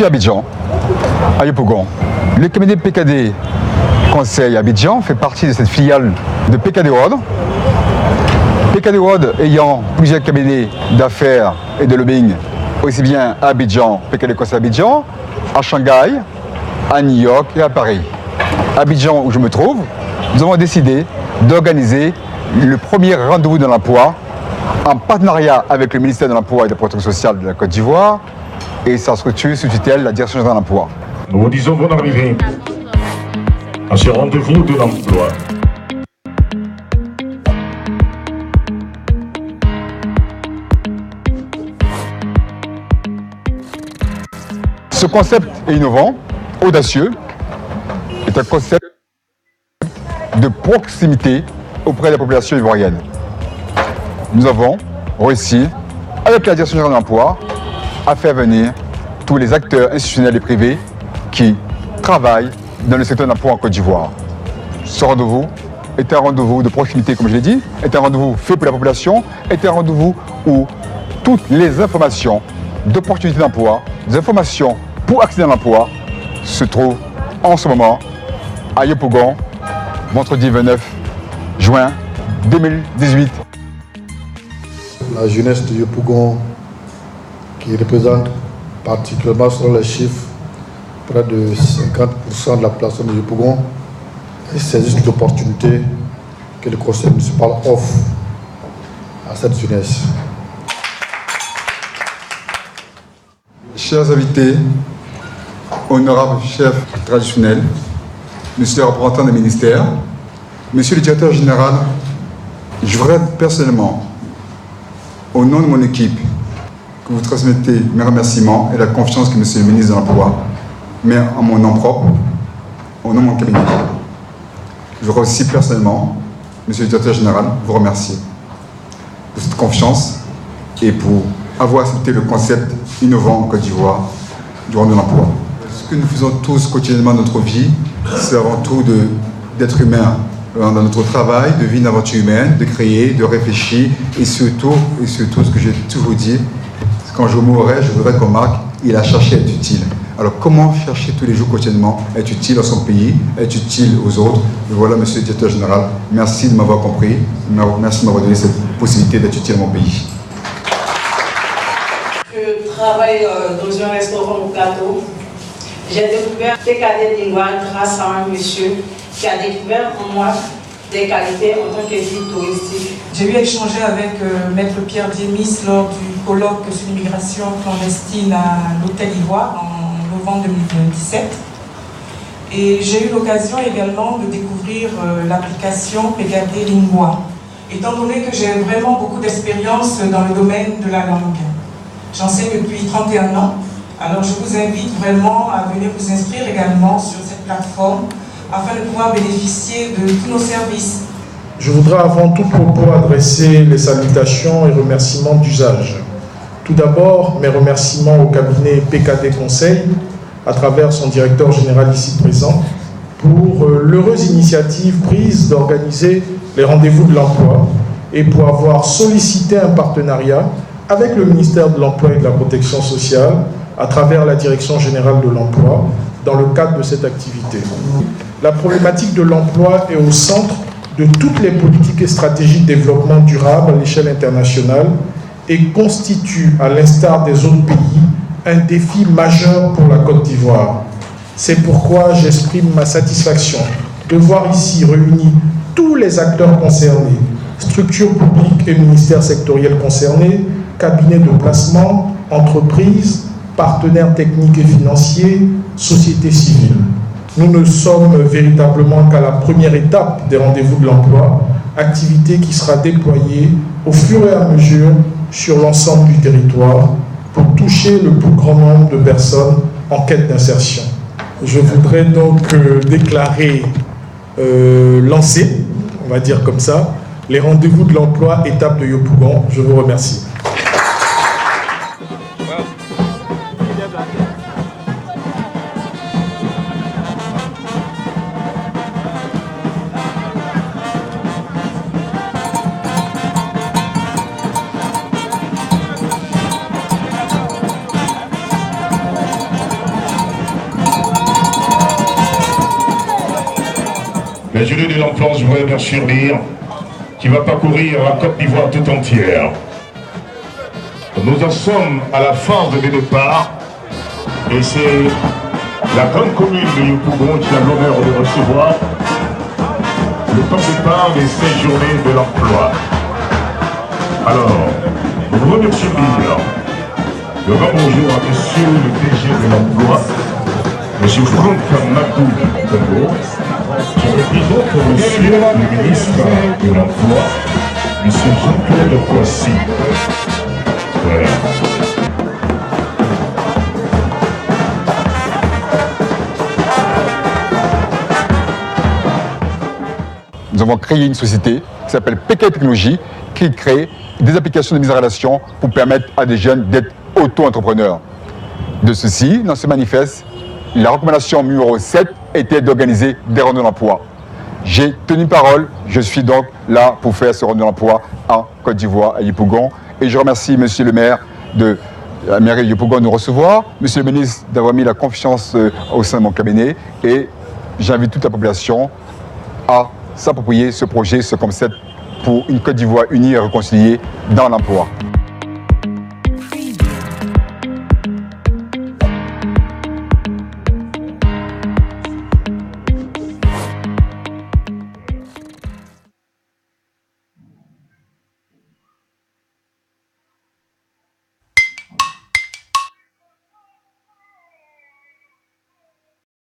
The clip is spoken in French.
suis à Abidjan, à Yopougon. Le cabinet PKD Conseil Abidjan fait partie de cette filiale de PKD World. PKD World ayant plusieurs cabinets d'affaires et de lobbying, aussi bien à Abidjan, PKD Conseil Abidjan, à Shanghai, à New York et à Paris. À Abidjan, où je me trouve, nous avons décidé d'organiser le premier rendez-vous de l'emploi en partenariat avec le ministère de l'Emploi et de la Protection sociale de la Côte d'Ivoire et sa structure sous tutelle, la Direction générale de l'Emploi. Nous vous disons bonne arrivée à ce rendez-vous de l'emploi. Ce concept est innovant, audacieux, est un concept de proximité auprès de la population ivoirienne. Nous avons réussi, avec la Direction générale de l'Emploi, à faire venir tous les acteurs institutionnels et privés qui travaillent dans le secteur de l'emploi en Côte d'Ivoire. Ce rendez-vous est un rendez-vous de proximité, comme je l'ai dit, est un rendez-vous fait pour la population, est un rendez-vous où toutes les informations d'opportunités d'emploi, des informations pour accéder à l'emploi se trouvent en ce moment à Yopougon, vendredi 29 juin 2018. La jeunesse de Yopougon, qui représente particulièrement selon les chiffres près de 50% de la population de Yopougon, saisissent l'opportunité que le conseil municipal offre à cette jeunesse. Chers invités, honorables chefs traditionnels, monsieur le représentant des ministères, monsieur le directeur général, je voudrais personnellement, au nom de mon équipe, que vous transmettez mes remerciements et la confiance que monsieur le ministre de l'Emploi met en mon nom propre, au nom de mon cabinet. Je voudrais aussi personnellement, monsieur le directeur général, vous remercier pour cette confiance et pour avoir accepté le concept innovant en Côte d'Ivoire du rendez-vous de l'emploi. Ce que nous faisons tous quotidiennement dans notre vie, c'est avant tout d'être humain dans notre travail, de vivre une aventure humaine, de créer, de réfléchir et surtout ce que j'ai toujours dit, quand je mourrai, je voudrais qu'on marque, il a cherché à être utile. Alors comment chercher tous les jours quotidiennement, être utile à son pays, être utile aux autres? Et voilà, monsieur le directeur général, merci de m'avoir compris, merci de m'avoir donné cette possibilité d'être utile à mon pays. Je travaille dans un restaurant au plateau. J'ai découvert PKD Lingua grâce à un monsieur qui a découvert en moi des qualités en tant que guide touristique. J'ai eu échangé avec Maître Pierre Diemis lors du colloque sur l'immigration clandestine à l'Hôtel Ivoire en novembre 2017. Et j'ai eu l'occasion également de découvrir l'application PKD Lingua, étant donné que j'ai vraiment beaucoup d'expérience dans le domaine de la langue. J'enseigne depuis 31 ans, alors je vous invite vraiment à venir vous inscrire également sur cette plateforme afin de pouvoir bénéficier de tous nos services. Je voudrais avant tout propos adresser les salutations et remerciements d'usage. Tout d'abord, mes remerciements au cabinet PKD Conseil, à travers son directeur général ici présent, pour l'heureuse initiative prise d'organiser les rendez-vous de l'emploi et pour avoir sollicité un partenariat avec le ministère de l'Emploi et de la Protection sociale à travers la Direction générale de l'Emploi dans le cadre de cette activité. La problématique de l'emploi est au centre de toutes les politiques et stratégies de développement durable à l'échelle internationale et constitue, à l'instar des autres pays, un défi majeur pour la Côte d'Ivoire. C'est pourquoi j'exprime ma satisfaction de voir ici réunis tous les acteurs concernés, structures publiques et ministères sectoriels concernés, cabinets de placement, entreprises, partenaires techniques et financiers, sociétés civiles. Nous ne sommes véritablement qu'à la première étape des rendez-vous de l'emploi, activité qui sera déployée au fur et à mesure sur l'ensemble du territoire pour toucher le plus grand nombre de personnes en quête d'insertion. Je voudrais donc déclarer lancer, on va dire comme ça, les rendez-vous de l'emploi étape de Yopougon. Je vous remercie. La journée de l'emploi, je voudrais bien sûr dire, qui va parcourir la Côte d'Ivoire tout entière. Nous en sommes à la phase de départ et c'est la grande commune de Yopougon qui a l'honneur de recevoir le temps de départ des 16 journées de l'emploi. Alors, nous remercions bien le grand bonjour à monsieur le DG de l'emploi, monsieur Franck Matou Congo. Je représente monsieur le ministre de l'emploi, monsieur Jean-Claude Poissy. Voilà. Nous avons créé une société qui s'appelle PK Technologies, qui crée des applications de mise en relation pour permettre à des jeunes d'être auto-entrepreneurs. De ceci, dans ce manifeste, la recommandation numéro 7 était d'organiser des rondes d'emploi. J'ai tenu parole, je suis donc là pour faire ce ronde d'emploi en Côte d'Ivoire, à Yopougon. Et je remercie monsieur le maire de la mairie de Yopougon de nous recevoir, monsieur le ministre d'avoir mis la confiance au sein de mon cabinet. Et j'invite toute la population à s'approprier ce projet, ce concept pour une Côte d'Ivoire unie et réconciliée dans l'emploi.